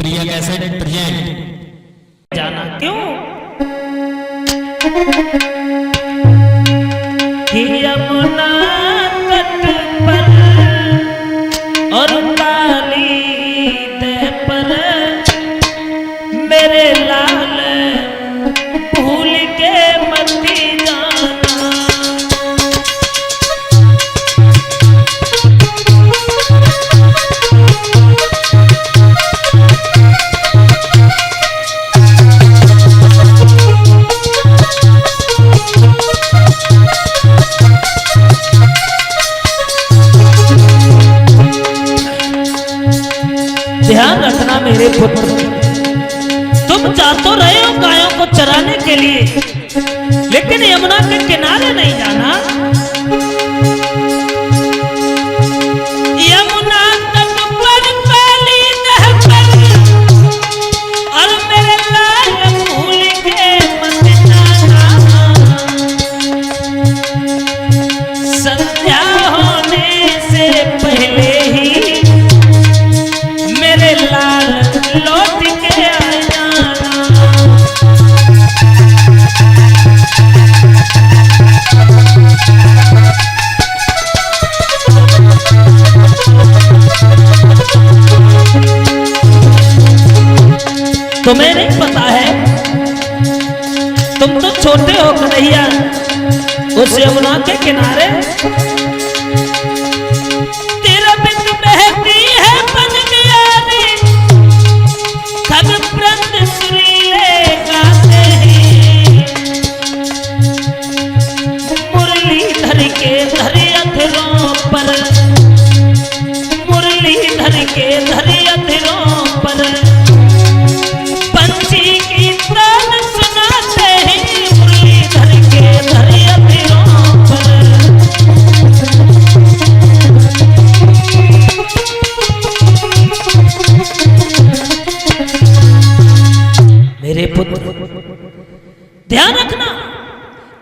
प्रिया cassette present. जाना क्यों कि यमुना तट पर और काली दह पर मेरे लाल भूल के मत जाना। ध्यान रखना मेरे पुत्र, तुम जा तो रहे हो गायों को चराने के लिए, लेकिन यमुना के किनारे नहीं जाना। यमुना तट पर काली दह पर और मेरे लाल भूल के मत जाना। संध्या होने से पहले ही मेरे लाल लौट के आ जाना। तुम्हें नहीं पता है, तुम तो छोटे हो कन्हैया, उस यमुना के किनारे तेरा बिंद बहती है सुरीले गाते हैं। मुरलीधर के धरे अधरों पर, मुरलीधर के धरे अधरों पर पंछी की तान सुनाते हैं। मुरलीधर के धरे अधरों पर मेरे पुत्र ध्यान रखना,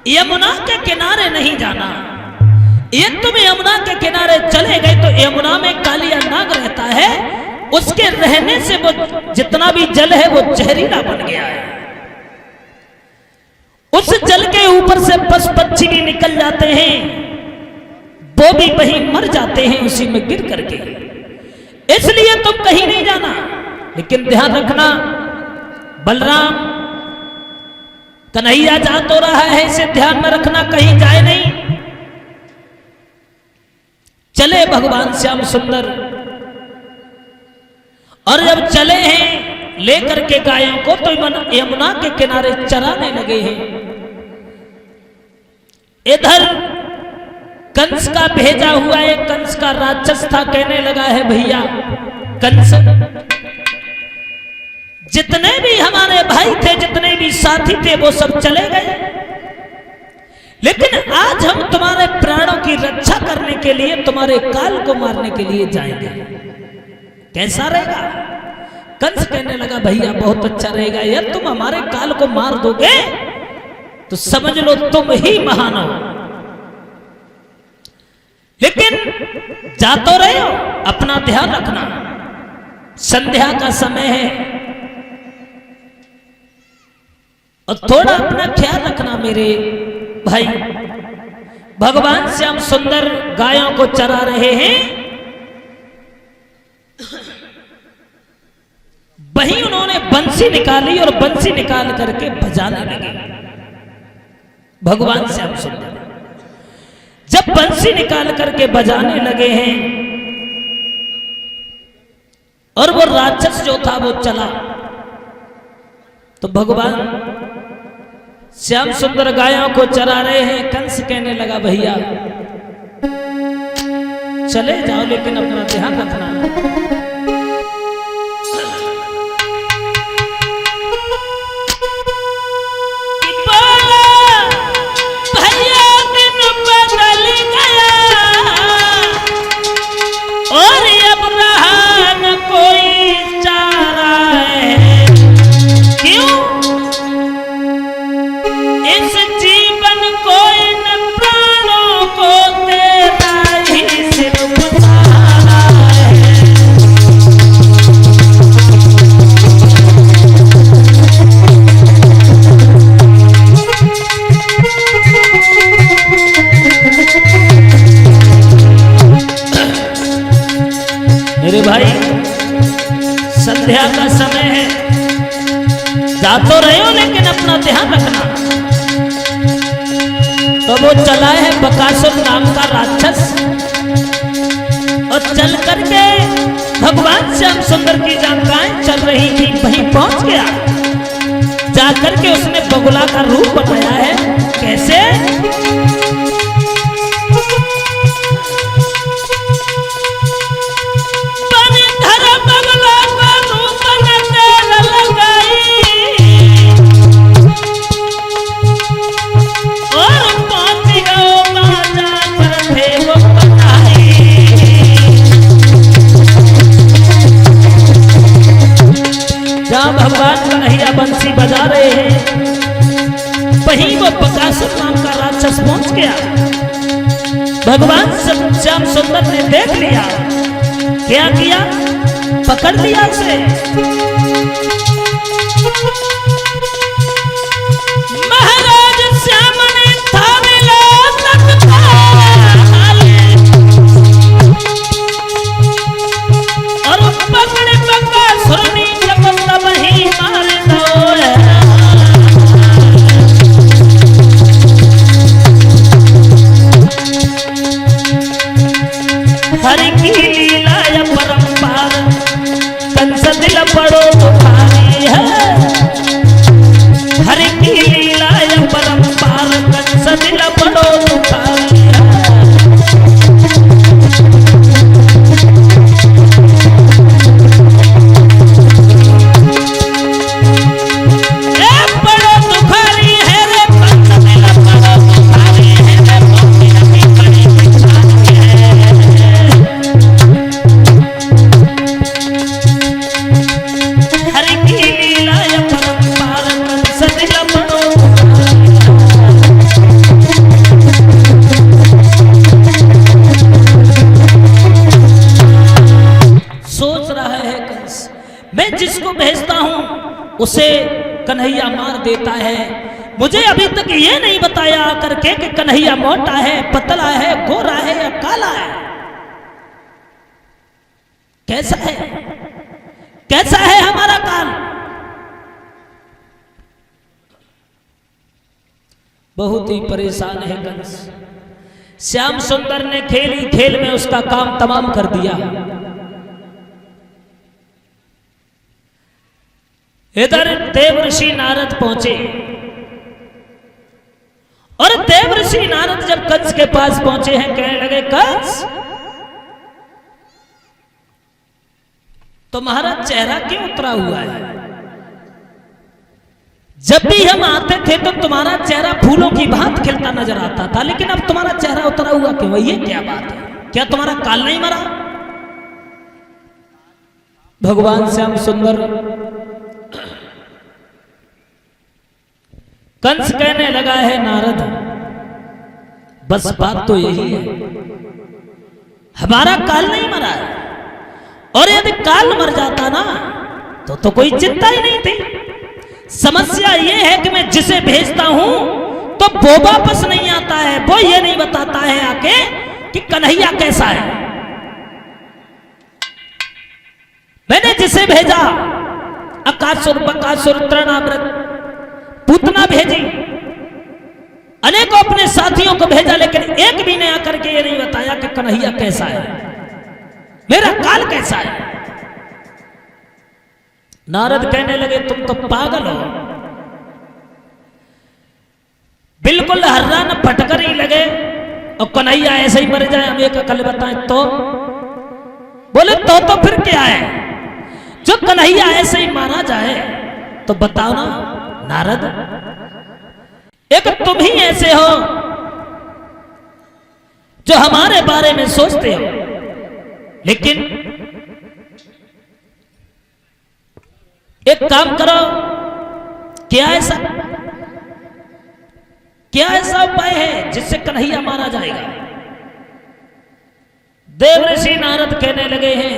यमुना के किनारे नहीं जाना। ये तुम यमुना के किनारे चले गए तो यमुना में कालिया नाग रहता है, उसके रहने से वो जितना भी जल है वो जहरीला बन गया है। उस जल के ऊपर से पशु पक्षी भी निकल जाते हैं, वो भी वहीं मर जाते हैं उसी में गिर करके। इसलिए तुम कहीं नहीं जाना, लेकिन ध्यान रखना बलराम कन्हैया जा तो रहा है, इसे ध्यान में रखना कहीं जाए नहीं। चले भगवान श्याम सुंदर, और जब चले हैं लेकर के गायों को तो यमुना के किनारे चराने लगे हैं। इधर कंस का भेजा हुआ एक कंस का राक्षस था, कहने लगा है भैया कंस, जितने भी हमारे भाई थे, जितने भी साथी थे, वो सब चले गए, लेकिन आज हम तुम्हारे प्राणों की रक्षा करने के लिए तुम्हारे काल को मारने के लिए जाएंगे, कैसा रहेगा? कंस कहने लगा भैया बहुत अच्छा रहेगा यार, तुम हमारे काल को मार दोगे तो समझ लो तुम ही महान हो। लेकिन जा तो रहे हो, अपना ध्यान रखना, संध्या का समय है और थोड़ा अपना ख्याल रखना मेरे भाई। भगवान श्याम सुंदर गायों को चरा रहे हैं, वहीं उन्होंने बंसी निकाली और बंसी निकाल करके बजाने लगे। भगवान श्याम सुंदर जब बंसी निकाल करके बजाने लगे हैं और वो राक्षस जो था वो चला, तो भगवान श्याम सुंदर गायों को चरा रहे हैं। कंस कहने लगा भैया चले जाओ, लेकिन अपना ध्यान रखना। मेरे भाई संध्या का समय है, जा तो रहे हो लेकिन अपना ध्यान रखना। तो वो चला है बकासुर नाम का राक्षस और चल करके भगवान श्याम सुंदर की जानकाएं चल रही थी, वहीं पहुंच गया। जाकर के उसने बगुला का रूप बनाया है। कैसे? भगवान कन्हैया बंसी बजा रहे हैं, वहीं वो बकासुर नाम का राक्षस पहुंच गया। भगवान श्याम सुंदर ने देख लिया, क्या किया? पकड़ लिया उसे। महाराज श्याम ने थामे ला और पकड़े बकासुर ने वही मार दो। हरि की लीला या परंपार, कंस दिल बड़ो भारी है। हरि की लीला या परंपार, कंस दिल बड़ो भारी है। जिसको भेजता हूं उसे कन्हैया मार देता है। मुझे अभी तक ये नहीं बताया आकर के कि कन्हैया मोटा है, पतला है, गोरा है या काला है, कैसा है, कैसा है हमारा काल। बहुत ही परेशान है कंस। श्याम सुंदर ने खेल ही खेल में उसका काम तमाम कर दिया। इधर देवर्षि नारद पहुंचे और देवर्षि नारद जब कंस के पास पहुंचे हैं, कहने लगे कंस तुम्हारा चेहरा क्यों उतरा हुआ है? जब भी हम आते थे तो तुम्हारा चेहरा फूलों की भांति खिलता नजर आता था, लेकिन अब तुम्हारा चेहरा उतरा हुआ क्यों? ये क्या बात है? क्या तुम्हारा काल नहीं मरा? भगवान श्याम सुंदर कंस कहने लगा है नारद, बस बात तो यही है, हमारा काल नहीं मरा है, और यदि काल मर जाता ना तो कोई चिंता ही नहीं थी। समस्या यह है कि मैं जिसे भेजता हूं तो वो वापस नहीं आता है, वो ये नहीं बताता है आके कि कन्हैया कैसा है। मैंने जिसे भेजा अकासुर, बकासुर, तृणावृत, पूतना भेजी, अनेकों अपने साथियों को भेजा, लेकिन एक भी ने आकर के ये नहीं बताया कि कन्हैया कैसा है, मेरा काल कैसा है। नारद कहने लगे तुम तो पागल हो, बिल्कुल हर्रान फटकर ही लगे, और कन्हैया ऐसे ही मर जाए हम एक अकल बताएं तो? बोले तो फिर क्या है, जो कन्हैया ऐसे ही मारा जाए तो बताओ ना नारद, एक तुम ही ऐसे हो जो हमारे बारे में सोचते हो, लेकिन एक काम करो, क्या ऐसा उपाय है जिससे कन्हैया मारा जाएगा? देवर्षि नारद कहने लगे हैं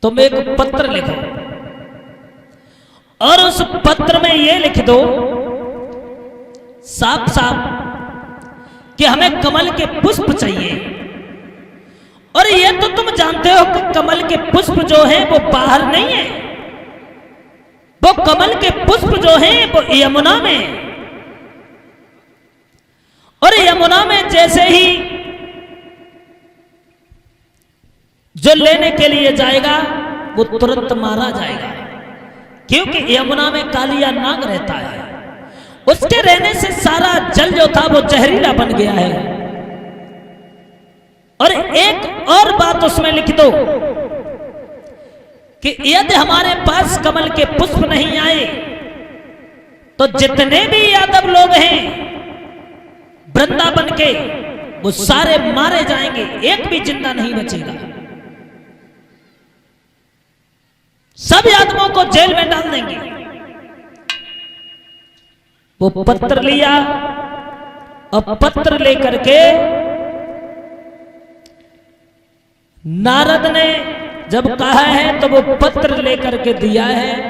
तुम एक पत्र लिखो और उस पत्र में यह लिख दो साफ साफ कि हमें कमल के पुष्प चाहिए, और ये तो तुम जानते हो कि कमल के पुष्प जो हैं वो बाहर नहीं है, वो कमल के पुष्प जो हैं वो यमुना में, और यमुना में जैसे ही जो लेने के लिए जाएगा वो तुरंत मारा जाएगा, क्योंकि यमुना में कालिया नाग रहता है। उसके रहने से सारा जल जो था वो जहरीला बन गया है। और एक और बात उसमें लिख दो कि यदि हमारे पास कमल के पुष्प नहीं आए तो जितने भी यादव लोग हैं वृंदावन के वो सारे मारे जाएंगे, एक भी जिंदा नहीं बचेगा। सब यादवों को जेल में डाल देंगे। वो पत्र लिया और पत्र लेकर के नारद ने जब कहा है तो वो पत्र लेकर के दिया है